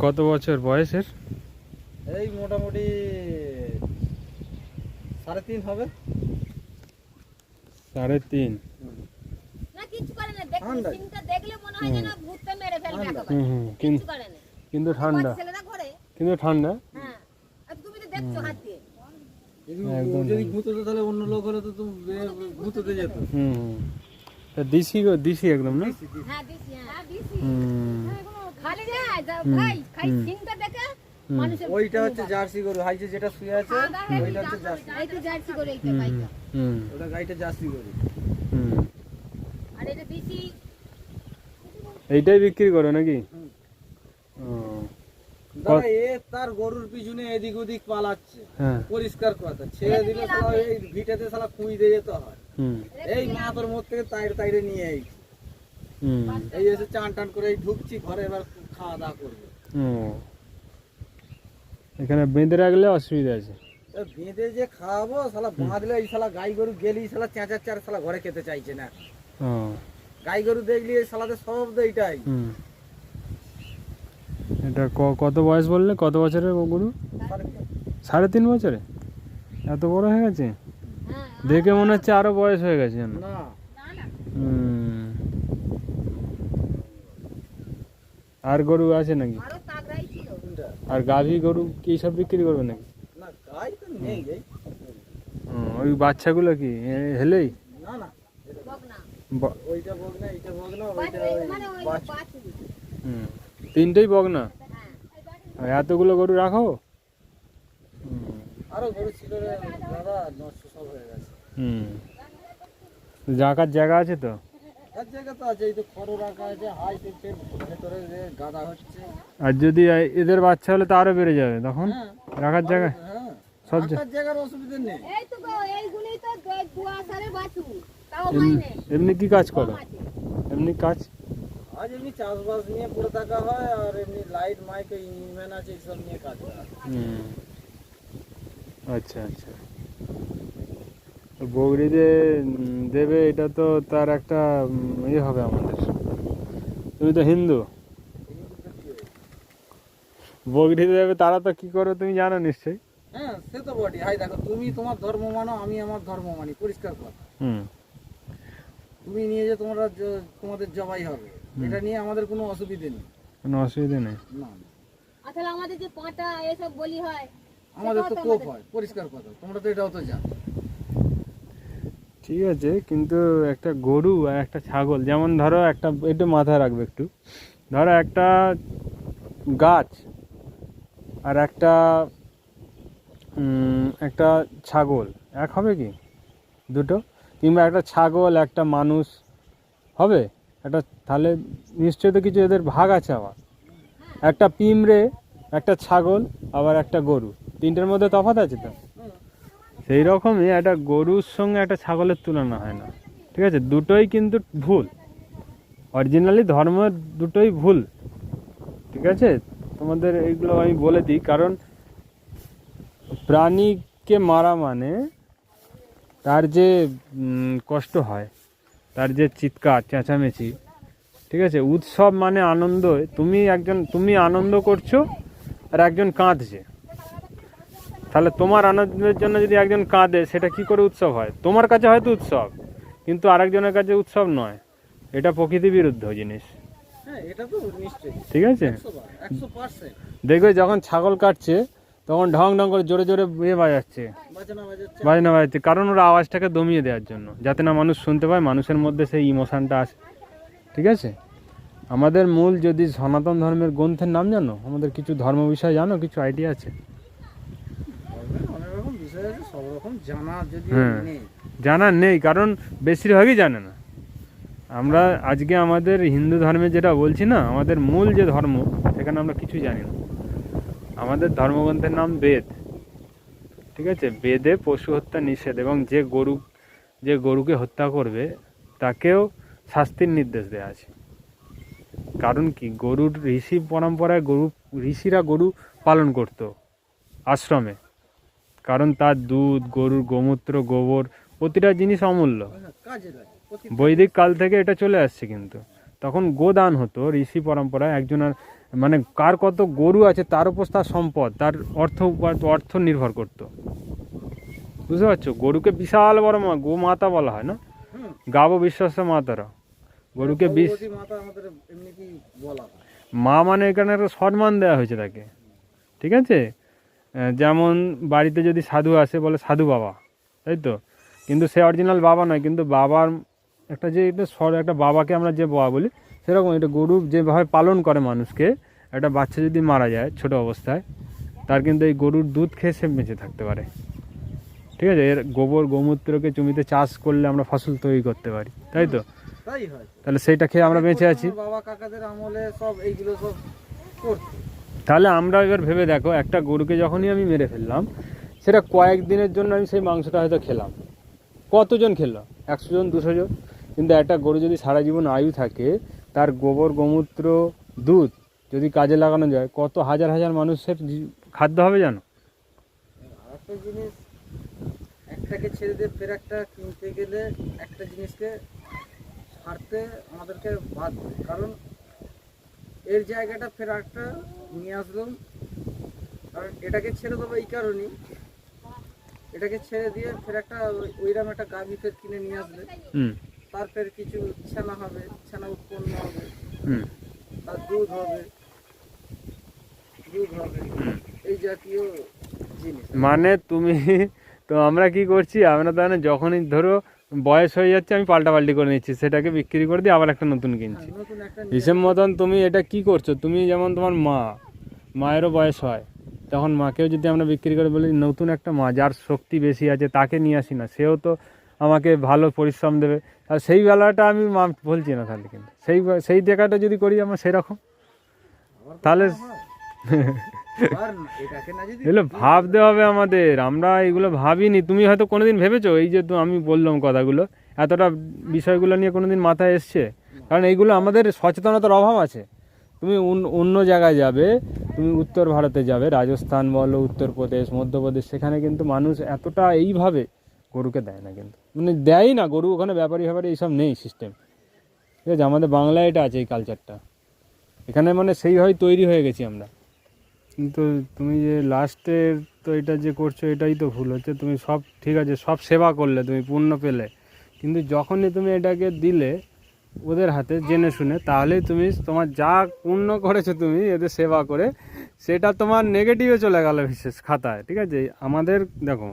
কত বছর বয়সের? এই মোটামুটি 3.5 হবে। 3.5। না কিছু করে না, দেখলে সিনটা দেখলে মনে হয় যেন ভূতটা মেরে ফেলবে একেবারে। কিছু করে না। কিন্তু ঠান্ডা, ছেলেরা ঘরে। কিন্তু ঠান্ডা। হ্যাঁ, আর তুমি তো দেখছো হাত দিয়ে। একদম যদি গুঁতোতো তাহলে অন্য লোক হলে তো গুঁতোতে যেত। তা দিশি একদম না? হ্যাঁ দিছি, হ্যাঁ দিছি। খালি যায় ভাই, খাই সিনটা দেখে মানুষের। ওইটা হচ্ছে জার্সি গরু, হাইজে যেটা শুয়ে আছে ওইটা হচ্ছে জার্সি। এইটা জার্সি করে এইটা গাইটা। ওটা গাইটা জার্সি গরু। আর এটা দিছি। এইটাই বিক্রি করো নাকি? দাদা তার গরুর পিছনে এদিক ওদিক পালাচ্ছে, পরিষ্কার কথা ছেড়ে দিলে শালা এই ভিটাতে শালা কুই দিয়ে যেতে হয়। এই মা তোর মোট থেকে তাইড়ে নিয়ে আইছি। এই এসে চান টান করে ঢুকছি ঘরে, এবার খাওয়া দাওয়া করবো। এখানে বেঁধে রাখলে অসুবিধা আছে। বেঁধে যে খাওয়াবো শালা বাঁধলে এই শালা গাই গরু গেলি শালা চেঁচাচ্চার শালা ঘরে খেতে চাইছে না। গাই গরু দেখলি এই শালাদের শব্দ এইটাই। এটা কত বয়স বললে? কত বছরের গরু? 3.5 বছরে? এত বড় হয়ে গেছে? দেখে মনে হচ্ছে আরো বয়স হয়ে গেছে। না আর গরু আছে নাকি? আর গাভী গরু কি সব বিক্রি করবে নাকি? না গাই তো নেই। ওই বাচ্চাগুলো কি হেলেই? না না ওইটা বগনা, এইটা বগনা, ওইটা বাচ্চা। তিনটেই বগনা? এতগুলো গরু রাখো? আরো গরু ছিল রে দাদা, নষ্ট সব হয়ে গেছে। রাখার জায়গা আছে তো? এক জায়গা তো আছে, এই তো খড় রাখা আছে, হাই দিচ্ছে ভেতরে যে গাদা হচ্ছে। আর যদি এদের বাচ্চা হলে তো আরো বেড়ে যাবে তখন। রাখার জায়গা সব জায়গার অসুবিধা নেই। এই তো এইগুলোই তো দুয়াশারে বাছু, তাও মাইনে। এমনি কি কাজ করো? এমনি কাজ আজ এমনি চাষবাস নিয়ে পড়ে থাকা হয়, আর এমনি লাইট মাইক ইনভেন আছে এইসব নিয়ে কাজ করা। আচ্ছা আচ্ছা। বগরি যে দেবে এটা তো তার একটা ইয়ে হবে আমাদের। তুমি তো হিন্দু, বগরি দেবে তারা তো কি করে তুমি জানো নিশ্চয়ই। হ্যাঁ সে তো বটে। হাই দেখো, তুমি তোমার ধর্ম মানো, আমি আমার ধর্ম মানি, পরিষ্কার কথা। তুমি নিয়ে যে তোমাদের জবাই হবে, এটা নিয়ে আমাদের কোনো অসুবিধা নেই। কোনো অসুবিধা নেই। না আসলে আমাদের যে পাঁটা এসব বলি হয়, আমাদের তো কোপ হয়, পরিষ্কার কথা। তোমরা তো এটাও তো জানো। ঠিক আছে, কিন্তু একটা গরু আর একটা ছাগল, যেমন ধরো একটা, একটু মাথায় রাখবে একটু, ধরো একটা গাছ আর একটা ছাগল এক হবে কি? দুটো? কিংবা একটা ছাগল একটা মানুষ হবে একটা? তাহলে নিশ্চয়ই তো কিছু এদের ভাগ আছে। আবার একটা পিঁমড়ে, একটা ছাগল, আবার একটা গরু, তিনটের মধ্যে তফাৎ আছে তো। সেই রকমই একটা গরুর সঙ্গে একটা ছাগলের তুলনা হয় না, ঠিক আছে? দুটোই কিন্তু ভুল, অরিজিনালি ধর্ম দুটোই ভুল, ঠিক আছে? তোমাদের এইগুলো আমি বলে দিই, কারণ প্রাণীকে মারা মানে তার যে কষ্ট হয়, তার যে চিৎকার চেঁচামেচি, ঠিক আছে? উৎসব মানে আনন্দ। তুমি আনন্দ করছো আর একজন কাঁদছে, তাহলে তোমার আনন্দের জন্য যদি একজন কাঁদে, সেটা কি করে উৎসব হয়? তোমার কাছে হয়তো উৎসব, কিন্তু আরেকজনের কাছে উৎসব নয়। এটা প্রকৃতি বিরুদ্ধ জিনিস, ঠিক আছে? দেখবে যখন ছাগল কাটছে তখন ঢং ঢং করে জোরে জোরে বাজাচ্ছে, বাজনা বাজাচ্ছে, কারণ ওরা আওয়াজটাকে দমিয়ে দেওয়ার জন্য, যাতে না মানুষ শুনতে পায়, মানুষের মধ্যে সেই ইমোশনটা আসে, ঠিক আছে? আমাদের মূল, যদি সনাতন ধর্মের গ্রন্থের নাম জানো, আমাদের কিছু ধর্ম বিষয় জানো, কিছু আইডিয়া আছে? জানা নেই, কারণ বেশিরভাগই জানে না। আমরা আজকে আমাদের হিন্দু ধর্মে যেটা বলছি না, আমাদের মূল যে ধর্ম, সেখানে আমরা কিছু জানি না। আমাদের ধর্মগ্রন্থের নাম বেদ, ঠিক আছে? বেদে পশু হত্যা নিষেধ, এবং যে গরুকে হত্যা করবে তাকেও শাস্তির নির্দেশ দেওয়া আছে। কারণ কি? গরুর ঋষি পরম্পরায় ঋষিরা গরু পালন করতো আশ্রমে, কারণ তার দুধ, গরুর গোমূত্র, গোবর, প্রতিটা জিনিস অমূল্য। বৈদিক কাল থেকে এটা চলে আসছে, কিন্তু তখন গোদান হতো ঋষি পরম্পরায়, একজনের মানে কার কত গরু আছে তার উপর তার সম্পদ, তার অর্থ নির্ভর করতো, বুঝতে পারছো? গরুকে বিশাল বড় গো মাতা বলা হয় না, হুম। গাবো বিশ্বাসে মাতারা, গরুকে ভগবতী মাতা আমাদের এমনি কি বলা হয়। মা মানে এখানে একটা সম্মান দেওয়া হয়েছে তাকে, ঠিক আছে? যেমন বাড়িতে যদি সাধু আসে বলে সাধু বাবা, তাই তো, কিন্তু সে অরিজিনাল বাবা নয়, কিন্তু বাবার একটা যে একটা বাবাকে আমরা যে বাবা বলি, সেরকম এটা গরু যেভাবে পালন করে মানুষকে, একটা বাচ্চা যদি মারা যায় ছোট অবস্থায়, তার কিন্তু এই গরুর দুধ খেয়ে সে বেঁচে থাকতে পারে, ঠিক আছে? এর গোবর গোমূত্রকে জমিতে চাষ করলে আমরা ফসল তৈরি করতে পারি, তাই তো? তাই হয়। তাহলে সেইটা খেয়ে আমরা বেঁচে আছি। বাবা কাকাদের আমলে সব এইগুলো সব করতো। তাহলে আমরা এবার ভেবে দেখো, একটা গরুকে যখনই আমি মেরে ফেললাম, সেটা কয়েকদিনের জন্য আমি সেই মাংসটা হয়তো খেলাম, কতজন খেলো? 100 জন 200 জন। কিন্তু একটা গরু যদি সারা জীবন আয়ু থাকে, তার গোবর গোমূত্র দুধ যদি কাজে লাগানো যায়, কত হাজার হাজার মানুষের খাদ্য হবে জানো? আরেকটা জিনিস, একটাকে ছেড়ে দিয়ে ফের একটা কিনতে গেলে একটা জিনিসকে ছাড়তে আমাদেরকে বাধ্য, কারণ এর জায়গাটা ফের একটা নিয়ে আসলাম, কারণ এটাকে ছেড়ে দেবো এই কারণেই, এটাকে ছেড়ে দিয়ে ফের একটা ওইরকম একটা গাভী ফের কিনে নিয়ে আসবে, তার ফের কিছু ছানা হবে, ছানা উৎপন্ন হবে, তার দুধ হবে, এই জাতীয় জিনিস। মানে তুমি তো আমরা কি করছি, আমরা তাহলে যখনই ধরো বয়স হয়ে যাচ্ছে, আমি পাল্টাপাল্টি করে নিচ্ছি, সেটাকে বিক্রি করে দিয়ে আবার একটা নতুন কিনছি। নতুন একটা হিসেব মতন তুমি এটা কি করছো? তুমি যেমন তোমার মায়েরও বয়স হয়, তখন মাকেও যদি আমরা বিক্রি করে বলি নতুন একটা মা যার শক্তি বেশি আছে তাকে নিয়ে আসি না, সেও তো আমাকে ভালো পরিশ্রম দেবে, আর সেই বেলাটা আমি মা বলছি না তাহলে, কিন্তু সেই জায়গাটা যদি করি আমরা সেরকম, তাহলে আর এটাকে না যদি এগুলো ভাবতে হবে আমাদের, আমরা এগুলো ভাবিনি। তুমি হয়তো কোনোদিন ভেবেছো এই যে আমি বললাম কথাগুলো, এতটা বিষয়গুলো নিয়ে কোনোদিন মাথায় এসছে? কারণ এইগুলো আমাদের সচেতনতার অভাব আছে। তুমি অন্য জায়গায় যাবে, তুমি উত্তর ভারতে যাবে, রাজস্থান বলো, উত্তরপ্রদেশ, মধ্যপ্রদেশ, সেখানে কিন্তু মানুষ এতটা এইভাবে গরুকে দেয় না, কিন্তু মানে দেয়ই না গরু, ওখানে ব্যাপারী এইসব নেই সিস্টেম, ঠিক আছে? আমাদের বাংলায় এটা আছে, এই কালচারটা এখানে মানে সেইভাবেই তৈরি হয়ে গেছি আমরা। কিন্তু তুমি যে লাস্টের তো এটা যে করছো, এটাই তো ভুল হচ্ছে। তুমি সব ঠিক আছে, সব সেবা করলে, তুমি পুণ্য পেলে, কিন্তু যখনই তুমি এটাকে দিলে ওদের হাতে জেনে শুনে, তাহলেই তুমি তোমার যা পুণ্য করেছো তুমি এদের সেবা করে, সেটা তোমার নেগেটিভে চলে গেল বিশেষ খাতায়, ঠিক আছে? আমাদের দেখো,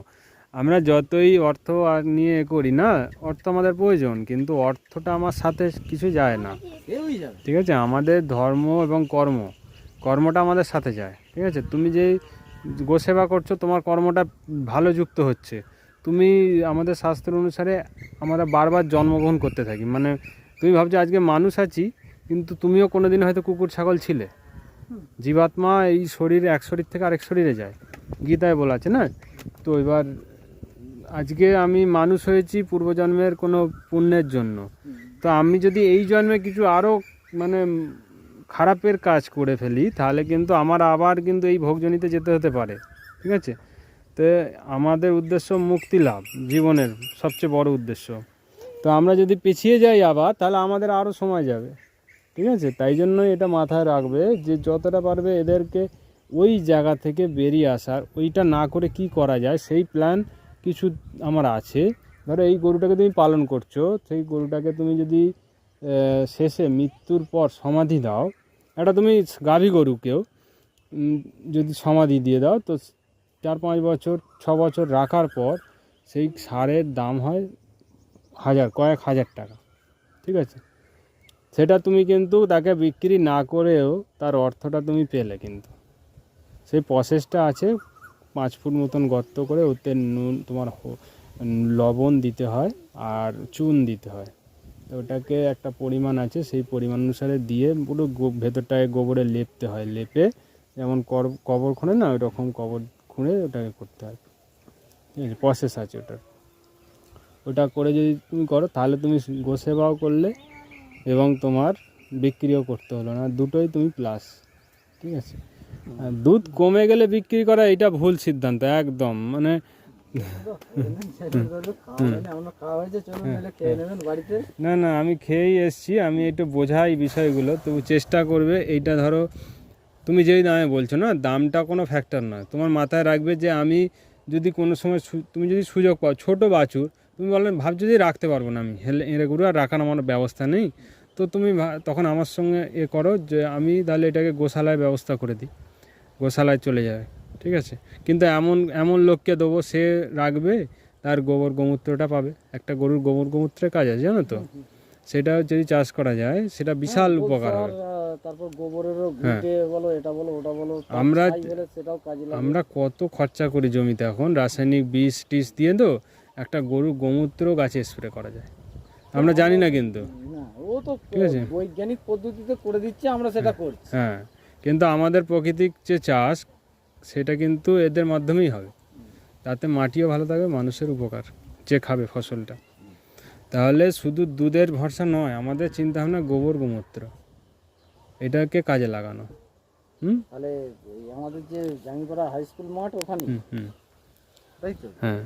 আমরা যতই অর্থ আর নিয়ে করি না, অর্থ আমাদের প্রয়োজন, কিন্তু অর্থটা আমার সাথে কিছু যায় না, কেউই যাবে, ঠিক আছে? আমাদের ধর্ম এবং কর্মটা আমাদের সাথে যায়, ঠিক আছে? তুমি যেই গোসেবা করছো, তোমার কর্মটা ভালো যুক্ত হচ্ছে। তুমি আমাদের শাস্ত্র অনুসারে আমরা বারবার জন্মগ্রহণ করতে থাকি, মানে তুমি ভাবছো আজকে মানুষ আছি, কিন্তু তুমিও কোনোদিন হয়তো কুকুর ছাগল ছিলে। জীবাত্মা এই শরীরে, এক শরীর থেকে আরেক শরীরে যায়, গীতায় বলা আছে না? তো এবার আজকে আমি মানুষ হয়েছি পূর্বজন্মের কোনো পুণ্যের জন্য, তো আমি যদি এই জন্মে কিছু আরও মানে খারাপের কাজ করে ফেলি, তাহলে কিন্তু আমার আবার কিন্তু এই ভোগজনিতে যেতে হতে পারে, ঠিক আছে? তো আমাদের উদ্দেশ্য মুক্তি লাভ, জীবনের সবচেয়ে বড় উদ্দেশ্য। তো আমরা যদি পিছিয়ে যাই আবার, তাহলে আমাদের আরও সময় যাবে, ঠিক আছে? তাই জন্যই এটা মাথায় রাখবে যে যতটা পারবে এদেরকে ওই জায়গা থেকে বেরিয়ে আসার, ওইটা না করে কি করা যায় সেই প্ল্যান কিছু আমার আছে। ধরো এই গরুটাকে তুমি পালন করছো, সেই গরুটাকে তুমি যদি শেষে মৃত্যুর পর সমাধি দাও, একটা তুমি গাভী গরুকেও যদি সমাধি দিয়ে দাও, তো 4-5 বছর 6 বছর রাখার পর সেই সারের দাম হয় কয়েক হাজার টাকা, ঠিক আছে? সেটা তুমি কিন্তু তাকে বিক্রি না করেও তার অর্থটা তুমি পেলে, কিন্তু সেই প্রসেসটা আছে। 5 ফুট মতন গর্ত করে ওতে নুন, তোমার লবণ দিতে হয় আর চুন দিতে হয়, তো ওটাকে একটা পরিমাণ আছে, সেই পরিমাণ অনুসারে দিয়ে পুরো ভেতরটায় গোবরে লেপতে হয়, লেপে যেমন কবর খুঁড়ে না, ওই রকম কবর খুঁড়ে ওটাকে করতে হয়, ঠিক আছে? প্রসেস আছে ওটার। ওটা করে যদি তুমি করো, তাহলে তুমি গোসেবাও করলে এবং তোমার বিক্রিও করতে হলো না, দুটোই তুমি প্লাস, ঠিক আছে? দুধ কমে গেলে বিক্রি করা এটা ভুল সিদ্ধান্ত একদম। মানে আমরা খাওয়া হয়েছে, চলুন মিলে খেয়ে নেবেন বাড়িতে। না না, আমি খেয়েই এসেছি, আমি একটু বোঝাই বিষয়গুলো, তবু চেষ্টা করবে। এইটা ধরো তুমি যেই দামে বলছো না, দামটা কোনো ফ্যাক্টর নয়, তোমার মাথায় রাখবে যে আমি যদি কোনো সময় তুমি যদি সুযোগ পাও, ছোট বাছুর তুমি বলেন ভাবছো যে রাখতে পারবো না আমি, এঁড়ে গরু আর রাখার আমার ব্যবস্থা নেই, তো তুমি তখন আমার সঙ্গে করো যে আমি তাহলে এটাকে গোশালায় ব্যবস্থা করে দিই, গোশালায় চলে যাবে, ঠিক আছে। কিন্তু এমন এমন লোককে দেবো, সে রাখবে, তার গোবর গোমূত্রটা পাবে। একটা গরুর গোবর গোমূত্রের কাজ আছে জানো তো, সেটা যদি চাষ করা যায় সেটা বিশাল উপকার হবে। তারপর গোবরেরও ঘুঁটে বলো, এটা বলো ওটা বলো, আমরা সেটাও কাজে লাগে। আমরা কত খরচা করি জমিতে এখন, রাসায়নিক বিষ টিষ দিয়ে, তো একটা গরুর গোমূত্র গাছে স্প্রে করা যায়, আমরা জানি না কিন্তু। না, ও তো ঠিক আছে। বৈজ্ঞানিক পদ্ধতিতে করে দিচ্ছে, আমরা সেটা করছি। হ্যাঁ, কিন্তু আমাদের প্রাকৃতিক যে চাষ সেটা কিন্তু এদের মাধ্যমেই হবে, তাতে মাটিও ভালো থাকবে, মানুষের উপকার, যে খাবে ফসলটা। তাহলে শুধু দুধের ভরসা নয়, আমাদের চিন্তা ভাবনা গোবর গোমূত্র এটাকে কাজে লাগানো। তাহলে আমাদের যে জাঙ্গিপাড়া হাই স্কুল মাঠ ওখানে, হুম হুম, তাই তো? হ্যাঁ।